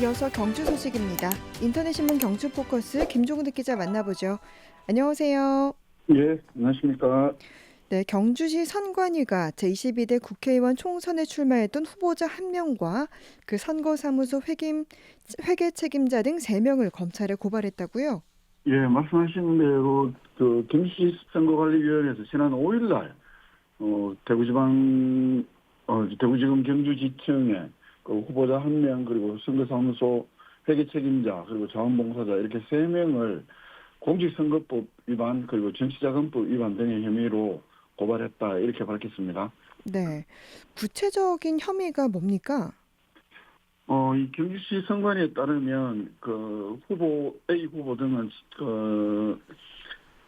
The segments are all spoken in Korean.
이어서 경주 소식입니다. 인터넷신문 경주포커스 김종득 기자 만나보죠. 안녕하세요. 예, 안녕하십니까. 네, 경주시 선관위가 제22대 국회의원 총선에 출마했던 후보자 1명과 그 선거사무소 회계 책임자 등 3명을 검찰에 고발했다고요? 예, 말씀하신 대로 경시 선거관리위원회에서 지난 5일 날 대구지검 경주지청에 그 후보자 1명 그리고 선거사무소 회계 책임자 그리고 자원봉사자 이렇게 3명을 공직선거법 위반 그리고 정치자금법 위반 등의 혐의로 고발했다 이렇게 밝혔습니다. 네, 구체적인 혐의가 뭡니까? 이 경주시 선관위에 따르면 그 A 후보 등은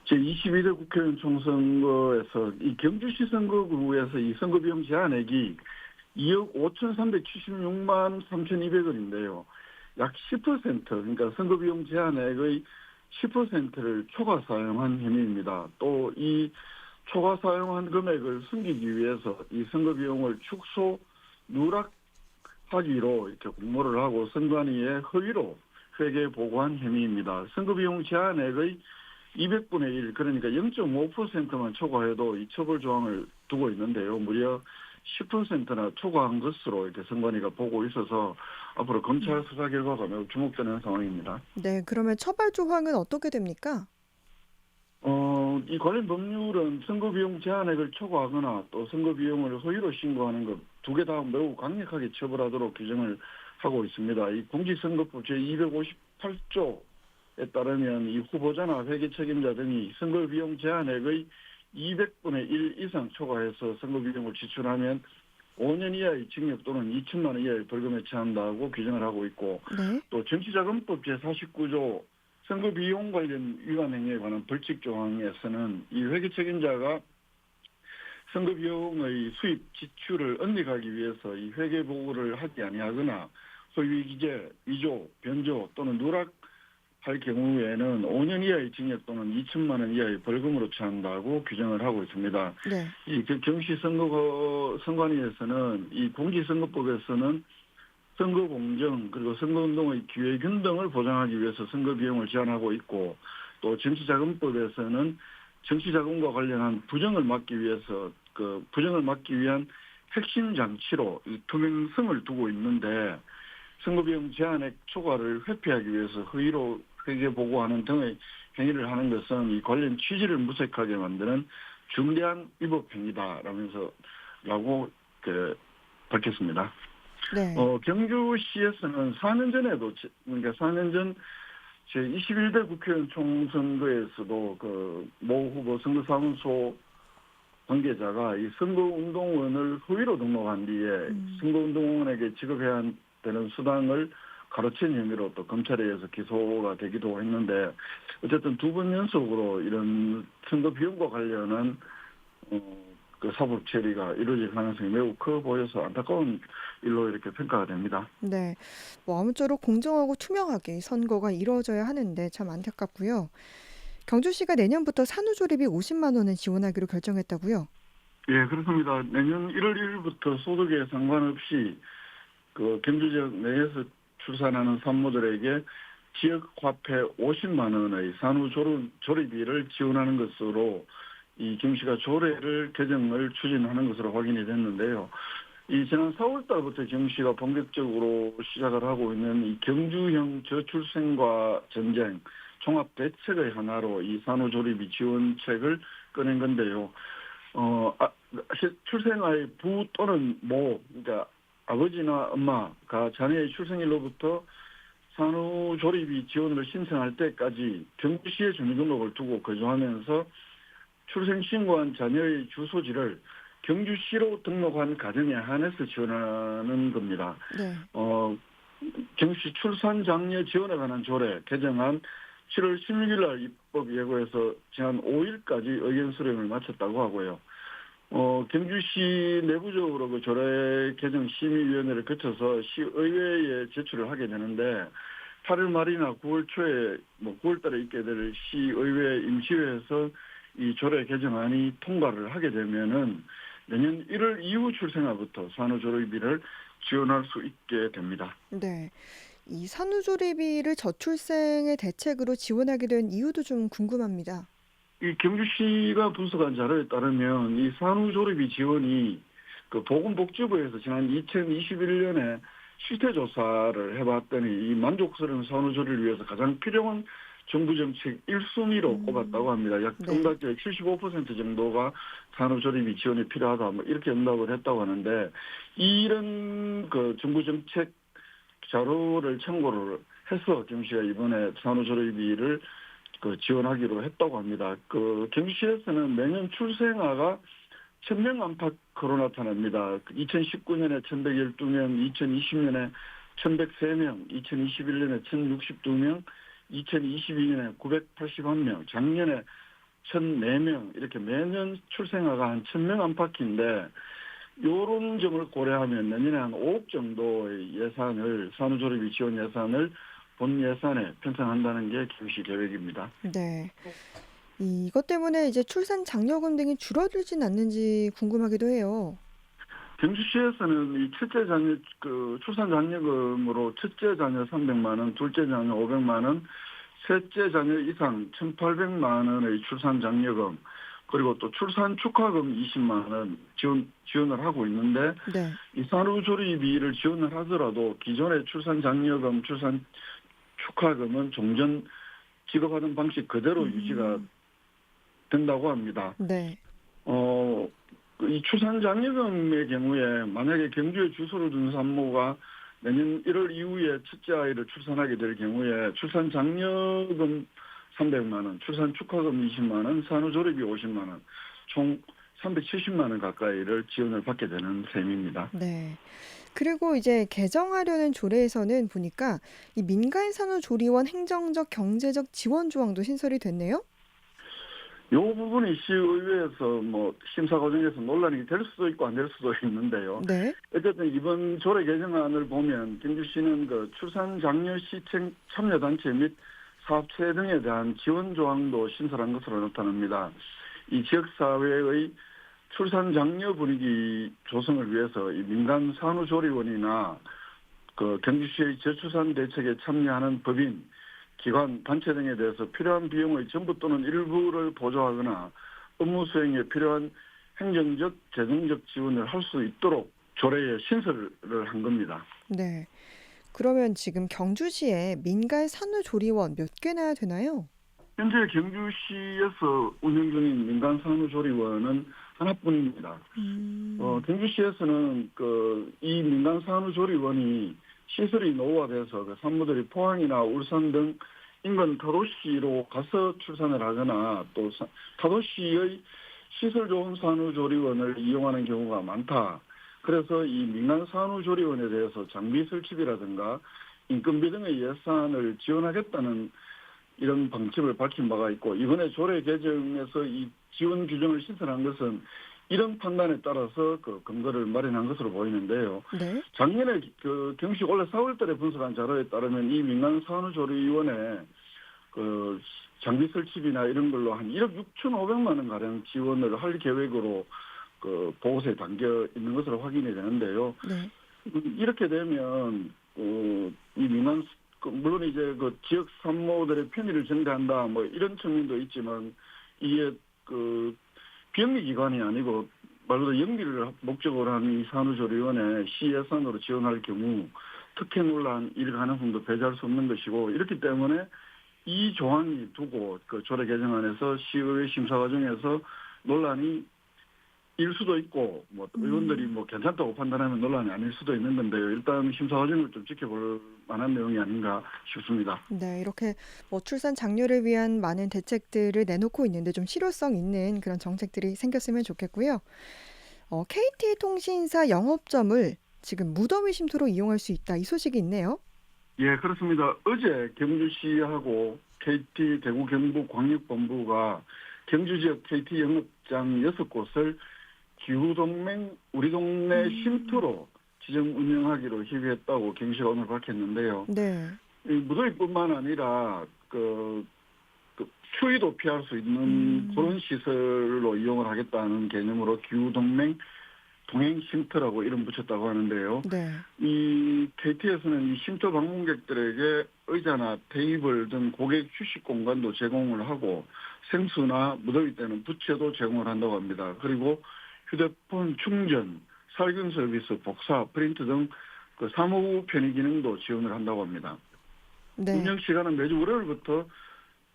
제22대 국회의원 총선거에서 이 경주시 선거구에서 이 선거 비용 제한액이 2억 5,376만 3,200원인데요. 약 10% 그러니까 선거 비용 제한액의 10%를 초과 사용한 혐의입니다. 또 이 초과 사용한 금액을 숨기기 위해서 이 선거 비용을 축소 누락하기로 이렇게 공모를 하고 선관위에 허위로 회계 보고한 혐의입니다. 선거 비용 제한액의 200분의 1 그러니까 0.5%만 초과해도 이 처벌 조항을 두고 있는데요. 무려 10%나 초과한 것으로 이렇게 선관위가 보고 있어서 앞으로 검찰 수사 결과가 매우 주목되는 상황입니다. 네, 그러면 처벌 조항은 어떻게 됩니까? 이 관련 법률은 선거 비용 제한액을 초과하거나 또 선거 비용을 허위로 신고하는 것 두 개 다 매우 강력하게 처벌하도록 규정을 하고 있습니다. 이 공직선거법 제258조에 따르면 이 후보자나 회계 책임자 등이 선거 비용 제한액의 200분의 1 이상 초과해서 선거 비용을 지출하면 5년 이하의 징역 또는 2천만 원 이하의 벌금에 처한다고 규정을 하고 있고 네. 또 정치자금법 제49조 선거 비용 관련 위반 행위에 관한 벌칙 조항에서는 이 회계 책임자가 선거 비용의 수입 지출을 은닉하기 위해서 이 회계 보고를 하지 아니하거나 허위 기재, 위조, 변조 또는 누락할 경우에는 5년 이하의 징역 또는 2천만 원 이하의 벌금으로 처한다고 규정을 하고 있습니다. 네. 이 경시 선관위에서는 이 공직선거법에서는 선거 공정 그리고 선거운동의 기회 균등을 보장하기 위해서 선거 비용을 제한하고 있고 또 정치자금법에서는 정치자금과 관련한 부정을 막기 위해서 그 부정을 막기 위한 핵심 장치로 이 투명성을 두고 있는데 선거 비용 제한액 초과를 회피하기 위해서 허위로 회계 보고하는 등의 행위를 하는 것은 이 관련 취지를 무색하게 만드는 중대한 위법 행위다라고 밝혔습니다. 네. 경주시에서는 4년 전에도, 그러니까 4년 전 제21대 국회의원 총선거에서도 그 모 후보 선거사무소 관계자가 이 선거운동원을 허위로 등록한 뒤에 선거운동원에게 지급해야 되는 수당을 가로챈 혐의로 또 검찰에 의해서 기소가 되기도 했는데 어쨌든 두 번 연속으로 이런 선거 비용과 관련한 그 사법 처리가 이루어질 가능성이 매우 커 보여서 안타까운 일로 이렇게 평가가 됩니다. 네. 뭐 아무쪼록 공정하고 투명하게 선거가 이루어져야 하는데 참 안타깝고요. 경주시가 내년부터 산후조리비 50만 원을 지원하기로 결정했다고요? 예, 그렇습니다. 내년 1월 1일부터 소득에 상관없이 그 경주 지역 내에서 출산하는 산모들에게 지역 화폐 50만 원의 산후조리비를 지원하는 것으로 이 경시가 조례를 개정을 추진하는 것으로 확인이 됐는데요. 이 지난 4월 달부터 경시가 본격적으로 시작을 하고 있는 이 경주형 저출생과 전쟁 종합 대책의 하나로 이 산후조리비 지원책을 꺼낸 건데요. 출생아의 부 또는 모, 그러니까 아버지나 엄마가 자녀의 출생일로부터 산후조리비 지원을 신청할 때까지 경주시에 주민등록을 두고 거주하면서 출생신고한 자녀의 주소지를 경주시로 등록한 가정에 한해서 지원하는 겁니다. 네. 경주시 출산장려 지원에 관한 조례 개정안 7월 16일 날 입법 예고해서 지난 5일까지 의견 수렴을 마쳤다고 하고요. 경주시 내부적으로 그 조례 개정 심의위원회를 거쳐서 시의회에 제출을 하게 되는데 8월 말이나 9월 초에 9월 달에 있게 될 시의회 임시회에서 이 조례 개정안이 통과를 하게 되면은 내년 1월 이후 출생아부터 산후조리비를 지원할 수 있게 됩니다. 네. 이 산후조리비를 저출생의 대책으로 지원하게 된 이유도 좀 궁금합니다. 이 경주시가 분석한 자료에 따르면 이 산후조리비 지원이 그 보건복지부에서 지난 2021년에 실태 조사를 해봤더니 이 만족스러운 산후조리를 위해서 가장 필요한 정부 정책 1순위로 꼽았다고 합니다. 약 네. 응답자의 75% 정도가 산후조리비 지원이 필요하다, 뭐 이렇게 응답을 했다고 하는데, 이런 그 정부 정책 자료를 참고를 해서 경주시가 이번에 산후조리비를 그 지원하기로 했다고 합니다. 그 경주시에서는 매년 출생아가 1000명 안팎으로 나타납니다. 2019년에 1112명, 2020년에 1103명, 2021년에 1062명, 2022년에 981명, 작년에 1004명, 이렇게 매년 출생아가 한 1000명 안팎인데, 요런 점을 고려하면 내년에 한 5억 정도의 예산을, 산후조리비 지원 예산을 본 예산에 편성한다는 게 경시 계획입니다. 네. 이것 때문에 이제 출산 장려금 등이 줄어들진 않는지 궁금하기도 해요. 경주시에서는 이 첫째 자녀 그 출산 장려금으로 첫째 자녀 300만 원, 둘째 자녀 500만 원, 셋째 자녀 이상 1,800만 원의 출산 장려금, 그리고 또 출산 축하금 20만 원 지원을 하고 있는데, 네. 이 산후조리비를 지원을 하더라도 기존의 출산 장려금, 출산 축하금은 종전 지급하는 방식 그대로 유지가 음, 된다고 합니다. 네. 이 출산장려금의 경우에 만약에 경주에 주소를 둔 산모가 내년 1월 이후에 첫째 아이를 출산하게 될 경우에 출산장려금 300만 원, 출산축하금 20만 원, 산후조리비 50만 원, 총 370만 원 가까이를 지원을 받게 되는 셈입니다. 네. 그리고 이제 개정하려는 조례에서는 보니까 이 민간 산후조리원 행정적 경제적 지원 조항도 신설이 됐네요. 이 부분이 시의회에서 뭐 심사 과정에서 논란이 될 수도 있고 안 될 수도 있는데요. 네. 어쨌든 이번 조례 개정안을 보면 경주시는 그 출산 장려 시청 참여 단체 및 사업체 등에 대한 지원 조항도 신설한 것으로 나타납니다. 이 지역 사회의 출산 장려 분위기 조성을 위해서 이 민간 산후조리원이나 그 경주시의 저출산 대책에 참여하는 법인, 기관, 단체 등에 대해서 필요한 비용의 전부 또는 일부를 보조하거나 업무 수행에 필요한 행정적, 재정적 지원을 할 수 있도록 조례에 신설을 한 겁니다. 네. 그러면 지금 경주시에 민간 산후조리원 몇 개나 되나요? 현재 경주시에서 운영 중인 민간 산후조리원은 하나뿐입니다. 경주시에서는 이 민간 산후조리원이 시설이 노후화돼서 그 산모들이 포항이나 울산 등 인근 타도시로 가서 출산을 하거나 또 타도시의 시설 좋은 산후조리원을 이용하는 경우가 많다. 그래서 이 민간 산후조리원에 대해서 장비 설치비라든가 인건비 등의 예산을 지원하겠다는 이런 방침을 밝힌 바가 있고, 이번에 조례 개정에서 이 지원 규정을 신설한 것은 이런 판단에 따라서 그 근거를 마련한 것으로 보이는데요. 네. 작년에 그 경시 원래 4월달에 분석한 자료에 따르면 이 민간 산후조리원에 그 장비 설치비나 이런 걸로 한 1억 6,500만 원 가량 지원을 할 계획으로 그 보고서에 담겨 있는 것으로 확인이 되는데요. 네. 이렇게 되면 이 민간 물론 이제 그 지역 산모들의 편의를 증대한다 뭐 이런 측면도 있지만, 이게 그 비영리 기관이 아니고 말 그대로 영리를 목적으로 한 이 산후조리원에 시 예산으로 지원할 경우 특혜 논란일 가능성도 배제할 수 없는 것이고, 이렇기 때문에 이 조항이 두고 그 조례 개정안에서 시의회 심사 과정에서 논란이 일 수도 있고, 뭐 의원들이 뭐 괜찮다고 판단하면 논란이 아닐 수도 있는 건데요. 일단 심사 과정을 좀 지켜볼 만한 내용이 아닌가 싶습니다. 네, 이렇게 뭐 출산 장려를 위한 많은 대책들을 내놓고 있는데 좀 실효성 있는 그런 정책들이 생겼으면 좋겠고요. KT통신사 영업점을 지금 무더위 쉼터로 이용할 수 있다. 이 소식이 있네요. 예, 그렇습니다. 어제 경주시하고 KT 대구 경북 광역본부가 경주 지역 KT 영업장 6곳을 기후동맹 우리 동네 쉼터로 지정 운영하기로 협의했다고 경시가 오늘 밝혔는데요. 네. 이 무더위뿐만 아니라 추위도 피할 수 있는 그런 시설로 이용을 하겠다는 개념으로 기후동맹 동행 쉼터라고 이름 붙였다고 하는데요. 네. 이 KT에서는 이 쉼터 방문객들에게 의자나 테이블 등 고객 휴식 공간도 제공을 하고 생수나 무더위 때는 부채도 제공을 한다고 합니다. 그리고 휴대폰 충전, 살균 서비스, 복사, 프린트 등 그 사무 편의 기능도 지원을 한다고 합니다. 네. 운영 시간은 매주 월요일부터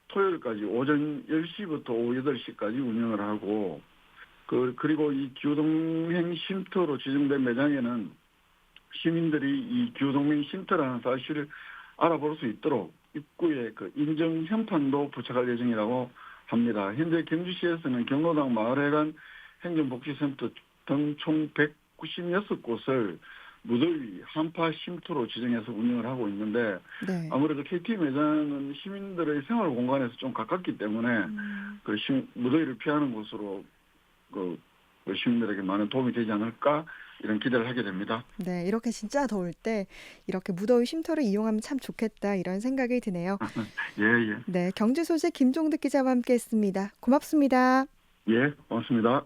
토요일까지 오전 10시부터 오후 8시까지 운영을 하고 그리고 이 기후동행 쉼터로 지정된 매장에는 시민들이 이 기후동행 쉼터라는 사실을 알아볼 수 있도록 입구에 그 인증 현판도 부착할 예정이라고 합니다. 현재 경주시에서는 경로당 마을회관 행정복지센터 등 총 196곳을 무더위 한파 쉼터로 지정해서 운영을 하고 있는데 네. 아무래도 KT 매장은 시민들의 생활 공간에서 좀 가깝기 때문에 그 무더위를 피하는 곳으로 그 시민들에게 많은 도움이 되지 않을까 이런 기대를 하게 됩니다. 네. 이렇게 진짜 더울 때 이렇게 무더위 쉼터를 이용하면 참 좋겠다 이런 생각이 드네요. 예, 예. 네. 경주 소식 김종득 기자와 함께했습니다. 고맙습니다. 예, 고맙습니다.